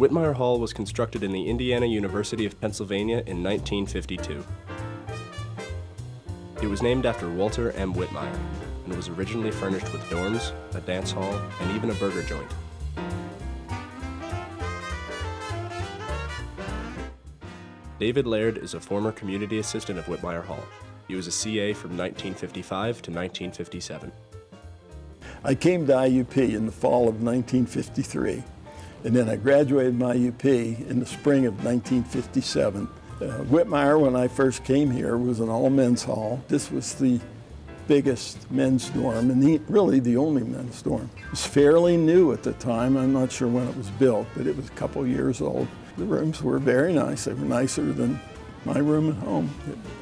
Whitmyre Hall was constructed in the Indiana University of Pennsylvania in 1952. It was named after Walter M. Whitmyre and was originally furnished with dorms, a dance hall, and even a burger joint. David Laird is a former community assistant of Whitmyre Hall. He was a CA from 1955 to 1957. I came to IUP in the fall of 1953, and then I graduated my IUP in the spring of 1957. Whitmyre, when I first came here, was an all-men's hall. This was the biggest men's dorm, and really the only men's dorm. It was fairly new at the time. I'm not sure when it was built, but it was a couple years old. The rooms were very nice. They were nicer than my room at home.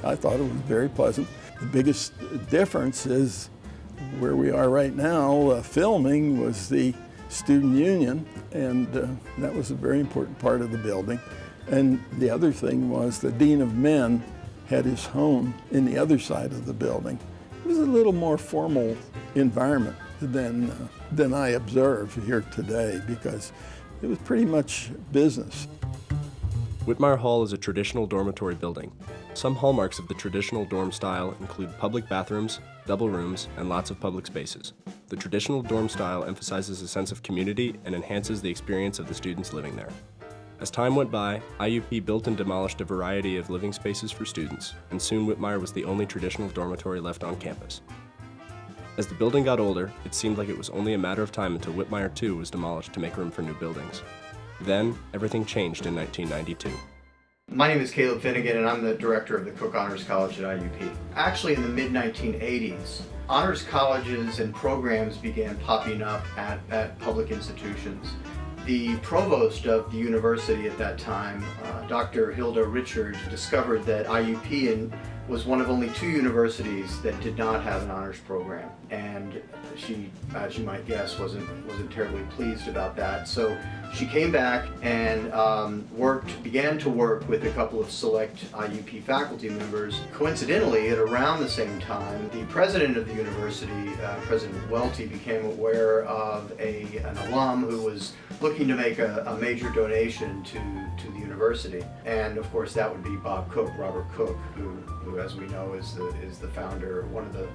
I thought it was very pleasant. The biggest difference is where we are right now. Filming was the student union, and that was a very important part of the building. And the other thing was the Dean of Men had his home in the other side of the building. It was a little more formal environment than I observe here today, because it was pretty much business. Whitmyre Hall is a traditional dormitory building. Some hallmarks of the traditional dorm style include public bathrooms, double rooms, and lots of public spaces. The traditional dorm style emphasizes a sense of community and enhances the experience of the students living there. As time went by, IUP built and demolished a variety of living spaces for students, and soon Whitmyre was the only traditional dormitory left on campus. As the building got older, it seemed like it was only a matter of time until Whitmyre too was demolished to make room for new buildings. Then, everything changed in 1992. My name is Caleb Finnegan, and I'm the director of the Cook Honors College at IUP. Actually, in the mid-1980s, honors colleges and programs began popping up at public institutions. The provost of the university at that time, Dr. Hilda Richard, discovered that IUP was one of only 2 universities that did not have an honors program, and she, as you might guess, wasn't terribly pleased about that. So she came back and began to work with a couple of select IUP faculty members. Coincidentally, at around the same time, the president of the university, President Welty, became aware of an alum who was looking to make a major donation to the university. And of course that would be Bob Cook, Robert Cook, who as we know is the founder, one of the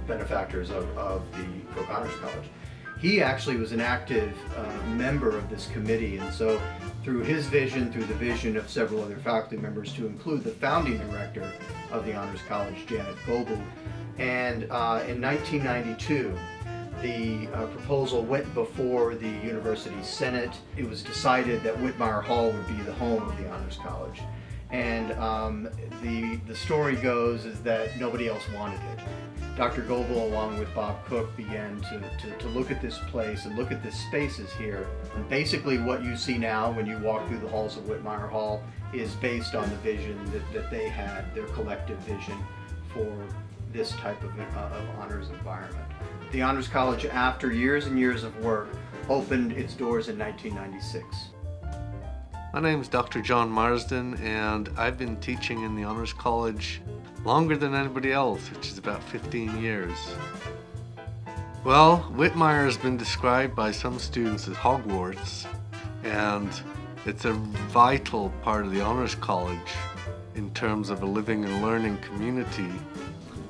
benefactors of the Cook Honors College. He actually was an active member of this committee, and so through his vision, through the vision of several other faculty members, to include the founding director of the Honors College, Janet Goebel, and in 1992, the proposal went before the university senate. It was decided that Whitmyre Hall would be the home of the Honors College. And the story goes is that nobody else wanted it. Dr. Goebel, along with Bob Cook, began to look at this place and look at the spaces here. And basically what you see now when you walk through the halls of Whitmyre Hall is based on the vision that they had, their collective vision for this type of honors environment. The Honors College, after years and years of work, opened its doors in 1996. My name is Dr. John Marsden, and I've been teaching in the Honors College longer than anybody else, which is about 15 years. Well, Whitmyre has been described by some students as Hogwarts, and it's a vital part of the Honors College in terms of a living and learning community.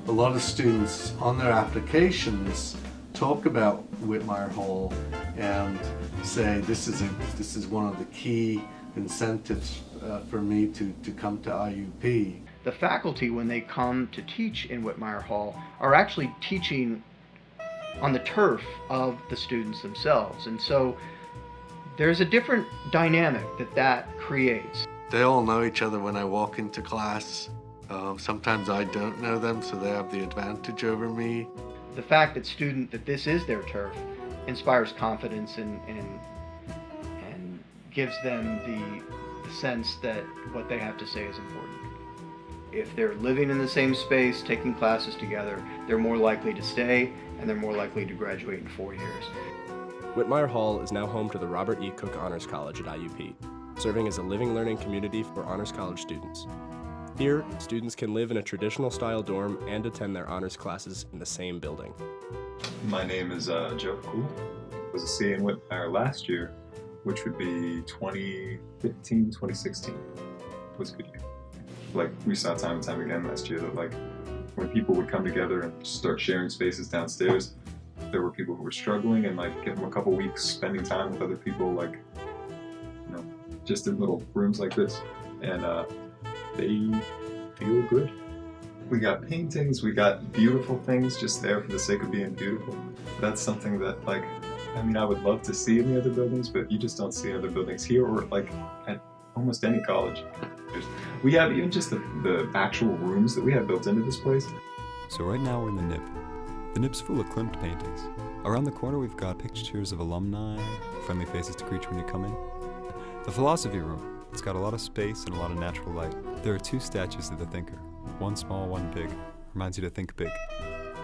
A lot of students on their applications talk about Whitmyre Hall and say this is one of the key incentives for me to come to IUP. The faculty, when they come to teach in Whitmyre Hall, are actually teaching on the turf of the students themselves, and so there's a different dynamic that creates. They all know each other when I walk into class. Sometimes I don't know them, so they have the advantage over me. The fact that this is their turf inspires confidence and gives them the sense that what they have to say is important. If they're living in the same space, taking classes together, they're more likely to stay, and they're more likely to graduate in 4 years. Whitmyre Hall is now home to the Robert E. Cook Honors College at IUP, serving as a living learning community for Honors College students. Here, students can live in a traditional style dorm and attend their honors classes in the same building. My name is Joe Kuhl. I was a CA in Whitmyre last year which would be 2015, 2016 was a good year. Like we saw time and time again last year that like when people would come together and start sharing spaces downstairs, there were people who were struggling, and like give them a couple weeks spending time with other people, like, you know, just in little rooms like this, and they feel good. We got paintings, we got beautiful things just there for the sake of being beautiful. That's something that, like, I mean, I would love to see in the other buildings, but you just don't see in other buildings here or like at almost any college. We have even just the actual rooms that we have built into this place. So right now we're in the NIP. The NIP's full of Klimt paintings. Around the corner we've got pictures of alumni, friendly faces to greet you when you come in. The philosophy room, it's got a lot of space and a lot of natural light. There are 2 statues of the thinker. One small, one big. Reminds you to think big,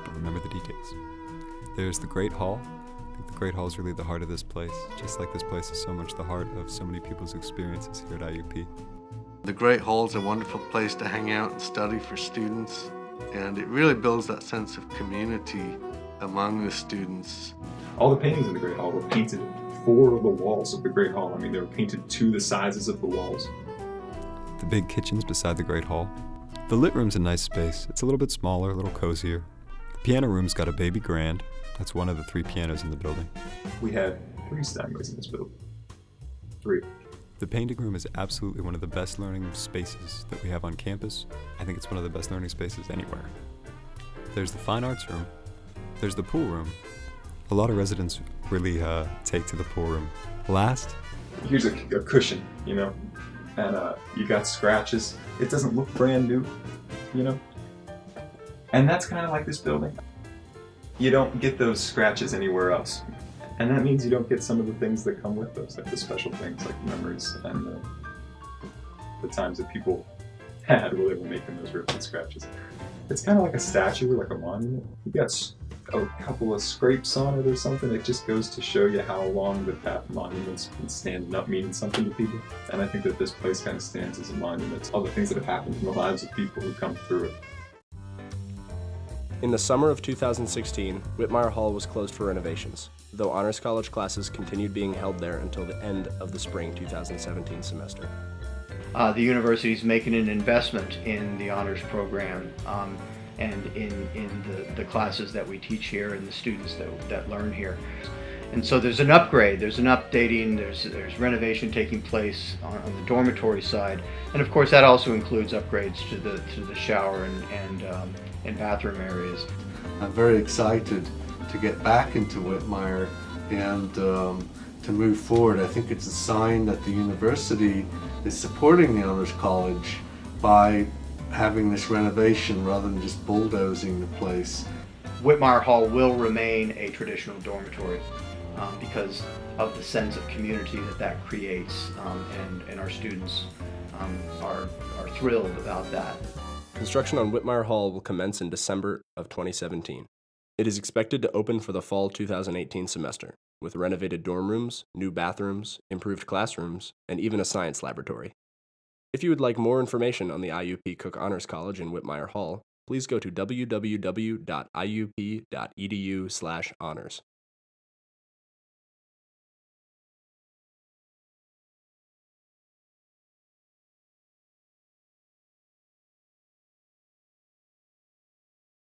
but remember the details. There's the Great Hall. I think the Great Hall is really the heart of this place, just like this place is so much the heart of so many people's experiences here at IUP. The Great Hall is a wonderful place to hang out and study for students, and it really builds that sense of community among the students. All the paintings in the Great Hall were painted for the walls of the Great Hall. I mean, they were painted to the sizes of the walls. The big kitchen's beside the Great Hall. The lit room's a nice space. It's a little bit smaller, a little cozier. The piano room's got a baby grand. That's one of the 3 pianos in the building. We had 3 Steinways in this building. 3. The painting room is absolutely one of the best learning spaces that we have on campus. I think it's one of the best learning spaces anywhere. There's the fine arts room. There's the pool room. A lot of residents really take to the pool room. Last, here's a cushion, you know, and you got scratches. It doesn't look brand new, you know, and that's kind of like this building. You don't get those scratches anywhere else. And that means you don't get some of the things that come with those, like the special things, like memories and the times that people had while they were making those rips and scratches. It's kind of like a statue or like a monument. You got a couple of scrapes on it or something. It just goes to show you how long that monument's been standing up, meaning something to people. And I think that this place kind of stands as a monument to all the things that have happened in the lives of people who come through it. In the summer of 2016, Whitmyre Hall was closed for renovations, though Honors College classes continued being held there until the end of the spring 2017 semester. The university is making an investment in the honors program and in the classes that we teach here and the students that learn here. And so there's an upgrade, there's an updating, there's renovation taking place on the dormitory side, and of course that also includes upgrades to the shower and bathroom areas. I'm very excited to get back into Whitmyre and to move forward. I think it's a sign that the university is supporting the Honors College by having this renovation rather than just bulldozing the place. Whitmyre Hall will remain a traditional dormitory because of the sense of community that creates, and our students are thrilled about that. Construction on Whitmyre Hall will commence in December of 2017. It is expected to open for the fall 2018 semester, with renovated dorm rooms, new bathrooms, improved classrooms, and even a science laboratory. If you would like more information on the IUP Cook Honors College in Whitmyre Hall, please go to www.iup.edu/honors.